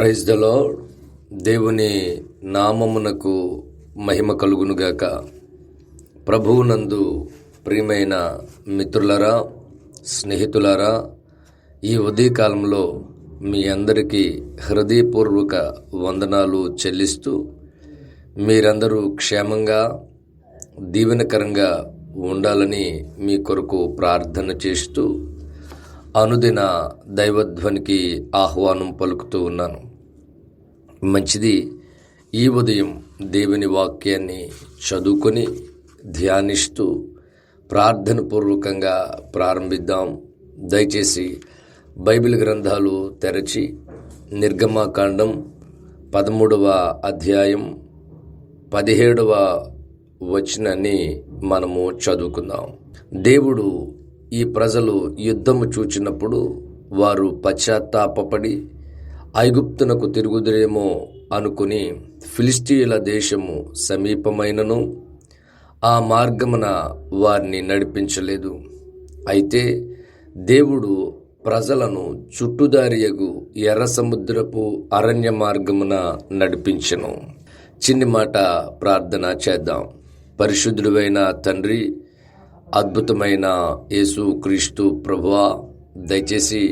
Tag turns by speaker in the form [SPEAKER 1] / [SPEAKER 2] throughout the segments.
[SPEAKER 1] Praise the lord. దేవుని నామమునకు మహిమ కలుగునుగాక. ప్రభువునందు ప్రియమైన మిత్రులరా, స్నేహితులారా, ఈ ఉదయకాలంలో మీ అందరికీ హృదయపూర్వక వందనాలు చెల్లిస్తూ మీరందరూ క్షేమంగా దీవెనకరంగా ఉండాలని మీ కొరకు ప్రార్థన చేస్తూ అనుదిన దైవధ్వనికి ఆహ్వానం పలుకుతూ ఉన్నాను. మంచిది. ఈ ఉదయం దేవుని వాక్యాన్ని చదువుకొని ధ్యానిస్తూ ప్రార్థన పూర్వకంగా ప్రారంభిద్దాం. దయచేసి బైబిల్ గ్రంథాలు తెరచి నిర్గమాకాండం 13వ అధ్యాయం 17వ వచనాన్ని మనము చదువుకుందాం. దేవుడు ఈ ప్రజలు యుద్ధము చూచినప్పుడు వారు పశ్చాత్తాపపడి ఐగుప్తునకు తిరుగుదురేమో అనుకుని ఫిలిష్తీయుల దేశము సమీపమైనను ఆ మార్గమున వారిని నడిపించలేదు. అయితే దేవుడు ప్రజలను చుట్టుదారియగు ఎర్ర సముద్రపు అరణ్య మార్గమున నడిపించెను. చిన్ని మాట ప్రార్థన చేద్దాం. పరిశుద్ధుడైన తండ్రి, అద్భుతమైన యేసు క్రీస్తు ప్రభువా, దయచేసి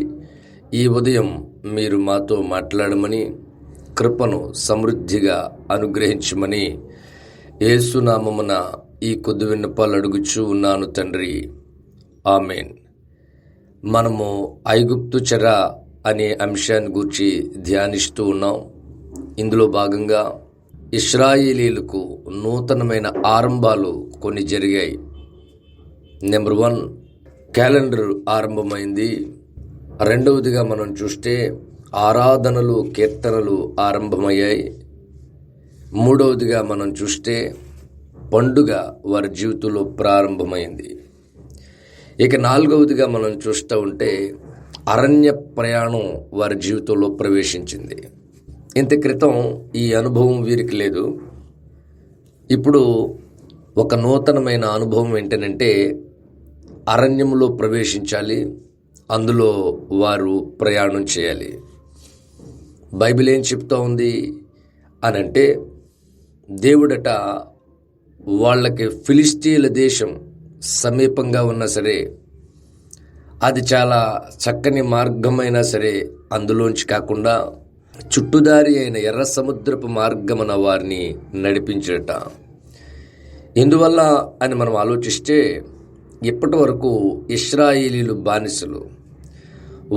[SPEAKER 1] ఈ ఉదయం మీరు మాతో మాట్లాడమని, కృపను సమృద్ధిగా అనుగ్రహించమని యేసునామమున ఈ కొద్ది విన్నపాలు అడుగుచూ ఉన్నాను తండ్రి. ఆమెన్. మనము ఐగుప్తు చెర అనే అంశాన్ని గురించి ధ్యానిస్తూ ఉన్నాం. ఇందులో భాగంగా ఇశ్రాయేలీలకు నూతనమైన ఆరంభాలు కొన్ని జరిగాయి. నెంబర్ 1, క్యాలెండర్ ఆరంభమైంది. రెండవదిగా మనం చూస్తే ఆరాధనలు, కీర్తనలు ఆరంభమయ్యాయి. మూడవదిగా మనం చూస్తే పండుగ వారి జీవితంలో ప్రారంభమైంది. ఇక నాలుగవదిగా మనం చూస్తూ ఉంటే అరణ్య ప్రయాణం వారి జీవితంలో ప్రవేశించింది. ఇంత క్రితం ఈ అనుభవం వీరికి లేదు. ఇప్పుడు ఒక నూతనమైన అనుభవం ఏంటంటే అరణ్యంలో ప్రవేశించాలి, అందులో వారు ప్రయాణం చేయాలి. బైబిల్ ఏం చెప్తా ఉంది అనంటే, దేవుడట వాళ్ళకి ఫిలిష్తీయుల దేశం సమీపంగా ఉన్నా సరే, అది చాలా చక్కని మార్గమైనా సరే అందులోంచి కాకుండా చుట్టుదారి అయిన ఎర్ర సముద్రపు మార్గమున వారిని నడిపించట. ఎందువల్ల అని మనం ఆలోచిస్తే, ఇప్పటి వరకు ఇశ్రాయేలీలు బానిసలు.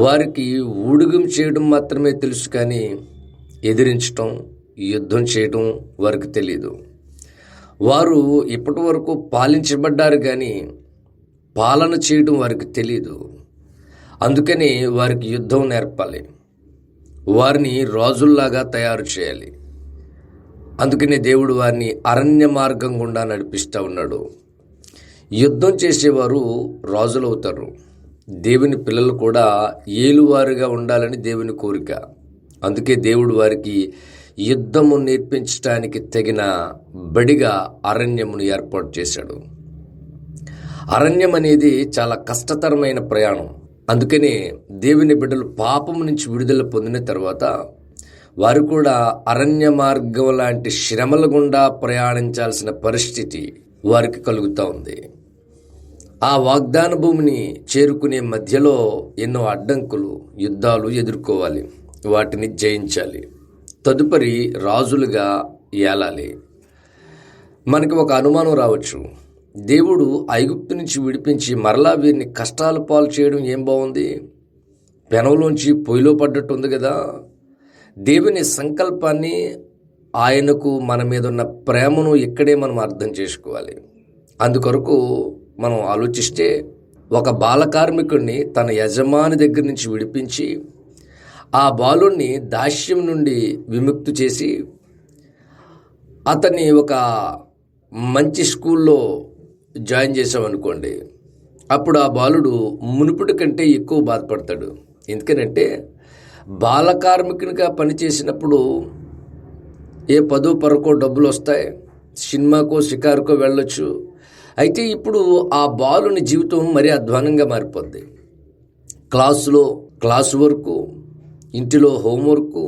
[SPEAKER 1] వారికి ఊడిగం చేయడం మాత్రమే తెలుసు, కానీ ఎదిరించటం, యుద్ధం చేయడం వారికి తెలియదు. వారు ఇప్పటి వరకు పాలించబడ్డారు, కానీ పాలన చేయడం వారికి తెలియదు. అందుకని వారికి యుద్ధం నేర్పాలి, వారిని రాజుల్లాగా తయారు చేయాలి. అందుకనే దేవుడు వారిని అరణ్య మార్గం గుండా నడిపిస్తూ ఉన్నాడు. యుద్ధం చేసేవారు రాజులవుతారు. దేవుని పిల్లలు కూడా ఏలువారుగా ఉండాలని దేవుని కోరిక. అందుకే దేవుడు వారికి యుద్ధము నేర్పించడానికి తగిన బడిగా అరణ్యమును ఏర్పాటు చేశాడు. అరణ్యం అనేది చాలా కష్టతరమైన ప్రయాణం. అందుకనే దేవుని బిడ్డలు పాపము నుంచి విడుదల పొందిన తర్వాత వారు కూడా అరణ్య మార్గం లాంటి శ్రమల గుండా ప్రయాణించాల్సిన పరిస్థితి వారికి కలుగుతూ ఉంది. ఆ వాగ్దాన భూమిని చేరుకునే మధ్యలో ఎన్నో అడ్డంకులు, యుద్ధాలు ఎదుర్కోవాలి, వాటిని జయించాలి, తదుపరి రాజులుగా ఏలాలి. మనకి ఒక అనుమానం రావచ్చు, దేవుడు ఐగుప్తు నుంచి విడిపించి మరలా వీరిని కష్టాల పాలు చేయడం ఏం బాగుంది, పెనంలోంచి పొయ్యిలో పడ్డట్టు ఉంది కదా. దేవుని సంకల్పాన్ని, ఆయనకు మన మీద ఉన్న ప్రేమను ఇక్కడే మనం అర్థం చేసుకోవాలి. అందుకొరకు మనం ఆలోచిస్తే, ఒక బాలకార్మికుడిని తన యజమాని దగ్గర నుంచి విడిపించి ఆ బాలుణ్ణి దాస్యం నుండి విముక్తి చేసి అతన్ని ఒక మంచి స్కూల్లో జాయిన్ చేసామనుకోండి, అప్పుడు ఆ బాలుడు మునుపటి కంటే ఎక్కువ బాధపడతాడు. ఎందుకనంటే బాలకార్మికునిగా పనిచేసినప్పుడు ఏ 10-12 డబ్బులు వస్తాయి, సినిమాకో షికారుకో వెళ్ళొచ్చు. అయితే ఇప్పుడు ఆ బాలుని జీవితం మరీ అధ్వానంగా మారిపోద్ది. క్లాసు వర్కు, ఇంటిలో హోంవర్కు,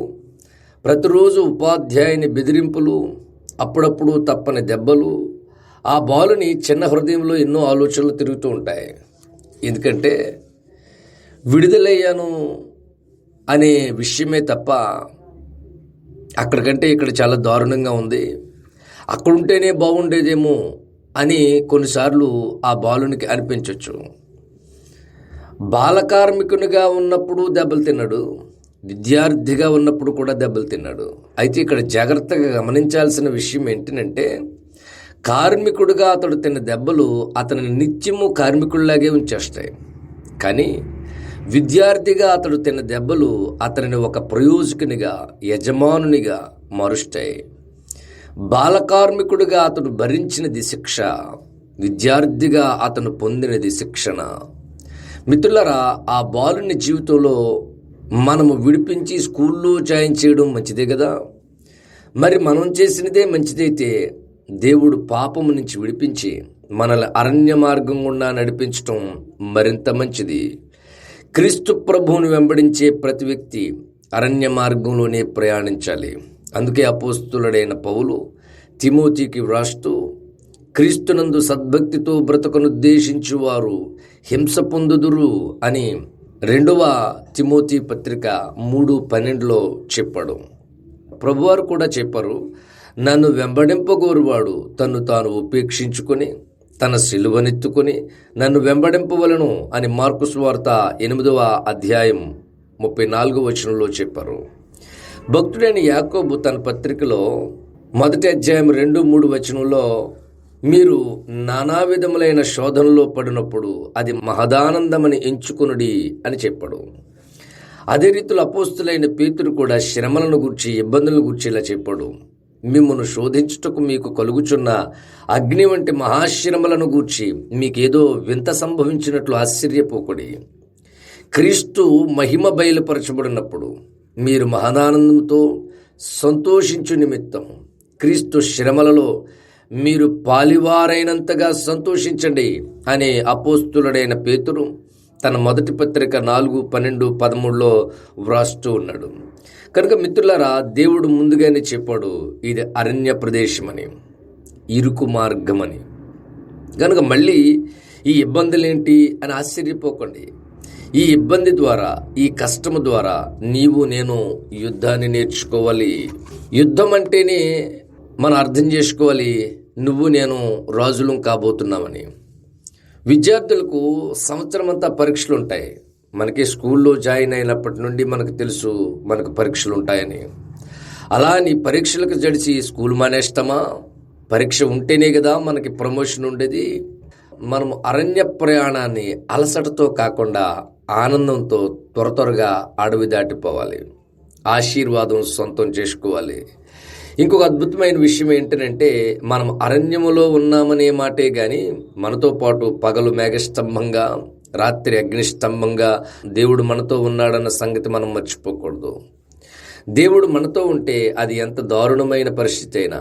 [SPEAKER 1] ప్రతిరోజు ఉపాధ్యాయుని బెదిరింపులు, అప్పుడప్పుడు తప్పని దెబ్బలు, ఆ బాలుని చిన్న హృదయంలో ఎన్నో ఆలోచనలు తిరుగుతూ ఉంటాయి. ఎందుకంటే విడుదలయ్యాను అనే విషయమే తప్ప అక్కడికంటే ఇక్కడ చాలా దారుణంగా ఉంది, అక్కడుంటేనే బాగుండేదేమో అని కొన్నిసార్లు ఆ బాలునికి అనిపించవచ్చు. బాలకార్మికునిగా ఉన్నప్పుడు దెబ్బలు తిన్నాడు, విద్యార్థిగా ఉన్నప్పుడు కూడా దెబ్బలు తిన్నాడు. అయితే ఇక్కడ జాగ్రత్తగా గమనించాల్సిన విషయం ఏంటంటే, కార్మికుడిగా అతడు తిన్న దెబ్బలు అతనిని నిత్యము కార్మికుడిలాగే ఉంచేస్తాయి. కానీ విద్యార్థిగా అతడు తిన్న దెబ్బలు అతనిని ఒక ప్రయోజకునిగా, యజమానునిగా మారుస్తాయి. బాలకార్మికుడిగా అతడు భరించినది శిక్ష, విద్యార్థిగా అతను పొందినది శిక్షణ. మిత్రులారా, ఆ బాలుని జీవితంలో మనము విడిపించి స్కూల్లో జాయిన్ చేయడం మంచిదే కదా. మరి మనం చేసినదే మంచిదైతే దేవుడు పాపము నుంచి విడిపించి మనల్ని అరణ్య మార్గం గుండా నడిపించటం మరింత మంచిది. క్రీస్తు ప్రభువుని వెంబడించే ప్రతి వ్యక్తి అరణ్య మార్గంలోనే ప్రయాణించాలి. అందుకే అపోస్తులుడైన పౌలు తిమోతికి వ్రాస్తూ, క్రీస్తునందు సద్భక్తితో బ్రతకనుద్దేశించు వారు హింస పొందుదురు అని 2వ తిమోతి పత్రిక 3:12 చెప్పాడు. ప్రభువారు కూడా చెప్పారు, నన్ను వెంబడింపగోరువాడు తన్ను తాను ఉపేక్షించుకొని తన సిలువనెత్తుకొని నన్ను వెంబడింపవలను అని మార్కు సువార్త 8వ అధ్యాయం 34వ వచనంలో చెప్పారు. భక్తుడైన యాకోబు తన పత్రికలో 1వ అధ్యాయం 2-3 వచనంలో, మీరు నానా విధములైన శోధనలో పడినప్పుడు అది మహదానందమని ఎంచుకొనుడి అని చెప్పాడు. అదే రీతిలో అపోస్తులైన పేతురు కూడా శ్రమలను గూర్చి, ఇబ్బందులను గూర్చి ఇలా చెప్పాడు, మిమ్మును శోధించుటకు మీకు కలుగుచున్న అగ్ని వంటి మహాశ్రమలను గూర్చి మీకేదో వింత సంభవించినట్లు ఆశ్చర్యపోకుడి. క్రీస్తు మహిమ బయలుపరచబడినప్పుడు మీరు మహదానందంతో సంతోషించు నిమిత్తం క్రీస్తు శ్రమలలో మీరు పాలివారైనంతగా సంతోషించండి అనే అపోస్తులుడైన పేతురు తన మొదటి పత్రిక 4:12-13 వ్రాస్తూ ఉన్నాడు. కనుక మిత్రులారా, దేవుడు ముందుగానే చెప్పాడు, ఇది అరణ్య ప్రదేశమని, ఇరుకు మార్గమని. కనుక మళ్ళీ ఈ ఇబ్బందులేంటి అని ఆశ్చర్యపోకండి. ఈ ఇబ్బంది ద్వారా, ఈ కష్టము ద్వారా నీవు నేను యుద్ధాన్ని నేర్చుకోవాలి. యుద్ధం అంటేనే మనం అర్థం చేసుకోవాలి, నువ్వు నేను రాజులం కాబోతున్నామని. విద్యార్థులకు సంవత్సరం అంతా పరీక్షలు ఉంటాయి. మనకి స్కూల్లో జాయిన్ అయినప్పటి నుండి మనకు తెలుసు మనకు పరీక్షలు ఉంటాయని. అలా నీ పరీక్షలకు జడిచి స్కూల్ మానేస్తామా? పరీక్ష ఉంటేనే కదా మనకి ప్రమోషన్ ఉండేది. మనం అరణ్య ప్రయాణాన్ని అలసటతో కాకుండా ఆనందంతో త్వరగా అడవి దాటిపోవాలి, ఆశీర్వాదం సొంతం చేసుకోవాలి. ఇంకొక అద్భుతమైన విషయం ఏంటంటే, మనం అరణ్యములో ఉన్నామనే మాటే కానీ మనతో పాటు పగలు మేఘస్తంభంగా, రాత్రి అగ్నిస్తంభంగా దేవుడు మనతో ఉన్నాడన్న సంగతి మనం మర్చిపోకూడదు. దేవుడు మనతో ఉంటే అది ఎంత దారుణమైన పరిస్థితి అయినా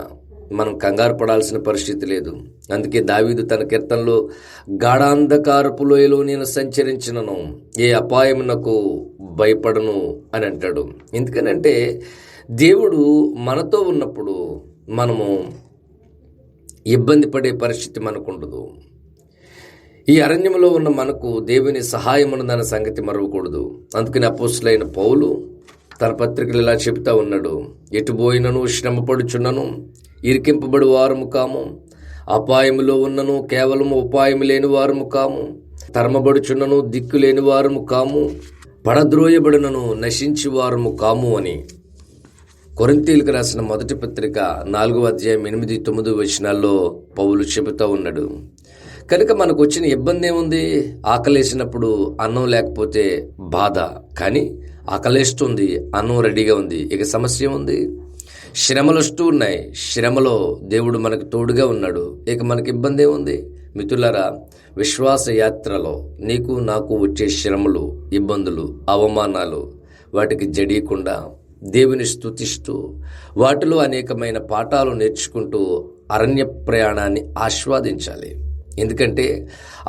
[SPEAKER 1] మనం కంగారు పడాల్సిన పరిస్థితి లేదు. అందుకే దావీదు తన కీర్తనలో, గాఢాంధకారపు లోయలో నేను సంచరించినను ఏ అపాయమునకు భయపడను అని అంటాడు. ఎందుకనంటే దేవుడు మనతో ఉన్నప్పుడు మనము ఇబ్బంది పడే పరిస్థితి మనకు ఉండదు. ఈ అరణ్యంలో ఉన్న మనకు దేవుని సహాయం ఉన్నదన్న సంగతి మరవకూడదు. అందుకని అపోస్తులైన పౌలు తన పత్రికలు ఇలా చెబుతా ఉన్నాడు, ఎటుపోయినను శ్రమపడుచున్నను ఇరికింపబడి వారము కాము, అపాయములో ఉన్నను కేవలము ఉపాయము లేని వారము కాము, తరమబడుచున్నను దిక్కు లేని వారము కాము, పడద్రోయబడినను నశించి వారము కాము అని కొరింథీయులకు రాసిన మొదటి పత్రిక 4వ అధ్యాయం 8-9 వచనాల్లో పౌలు చెబుతూ ఉన్నాడు. కనుక మనకు వచ్చిన ఇబ్బంది ఏముంది? ఆకలేసినప్పుడు అన్నం లేకపోతే బాధ, కానీ ఆకలేస్తుంది, అన్నం రెడీగా ఉంది, ఇక సమస్య ఉంది. శ్రమలు వస్తూ ఉన్నాయి, శ్రమలో దేవుడు మనకు తోడుగా ఉన్నాడు, ఇక మనకి ఇబ్బంది ఏముంది? మిత్రులారా, విశ్వాస యాత్రలో నీకు నాకు వచ్చే శ్రమలు, ఇబ్బందులు, అవమానాలు వాటికి జడియకుండా దేవుని స్తుతిస్తూ వాటిలో అనేకమైన పాఠాలు నేర్చుకుంటూ అరణ్య ప్రయాణాన్ని ఆస్వాదించాలి. ఎందుకంటే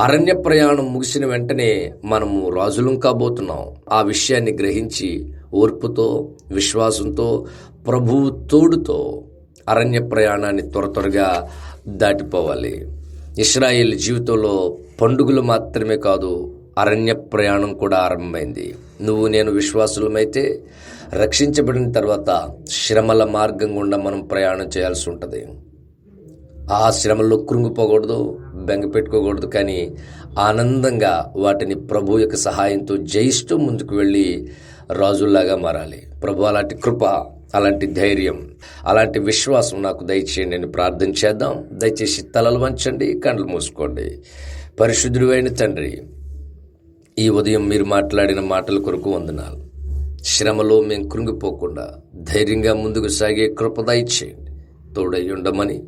[SPEAKER 1] అరణ్య ప్రయాణం ముగిసిన వెంటనే మనము రాజులం కాబోతున్నాం. ఆ విషయాన్ని గ్రహించి ఓర్పుతో, విశ్వాసంతో, ప్రభువు తోడుతో అరణ్య ప్రయాణాన్ని త్వరగా దాటిపోవాలి. ఇశ్రాయేల్ జీవితంలో పండుగలు మాత్రమే కాదు, అరణ్య ప్రయాణం కూడా ఆరంభమైంది. నువ్వు నేను విశ్వాసులమైతే రక్షించబడిన తర్వాత శ్రమల మార్గం గుండా మనం ప్రయాణం చేయాల్సి ఉంటుంది. ఆ శ్రమల్లో కృంగిపోకూడదు, బెంగ పెట్టుకోకూడదు, కానీ ఆనందంగా వాటిని ప్రభు యొక్క సహాయంతో జయిస్తూ ముందుకు వెళ్ళి రాజుల్లాగా మారాలి. ప్రభు అలాంటి కృప, అలాంటి ధైర్యం, అలాంటి విశ్వాసం నాకు దయచేయండి. నేను ప్రార్థన చేద్దాం. దయచేసి తలలు వంచండి, కళ్ళు మూసుకోండి. పరిశుద్ధుడు అయిన తండ్రి, ఈ ఉదయం మీరు మాట్లాడిన మాటల కొరకు వందనాలు. శ్రమలో మేము కృంగిపోకుండా ధైర్యంగా ముందుకు సాగే కృప దయచేయండి. తోడై ఉండమని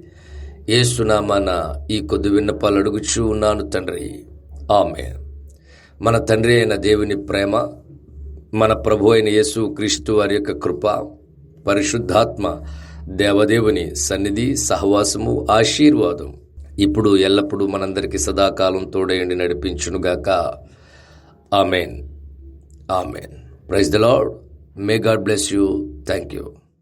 [SPEAKER 1] యేసునామాన ఈ కొద్ది విన్నపాలు అడుగుచూ ఉన్నాను తండ్రి. ఆమేన్. మన తండ్రి అయిన దేవుని ప్రేమ, మన ప్రభు అయిన యేసు క్రీస్తు వారి యొక్క కృప, పరిశుద్ధాత్మ దేవదేవుని సన్నిధి, సహవాసము, ఆశీర్వాదం ఇప్పుడు ఎల్లప్పుడూ మనందరికీ సదాకాలం తోడయండి నడిపించునుగాక. Amen. Amen. Praise the Lord. May God bless you. Thank you.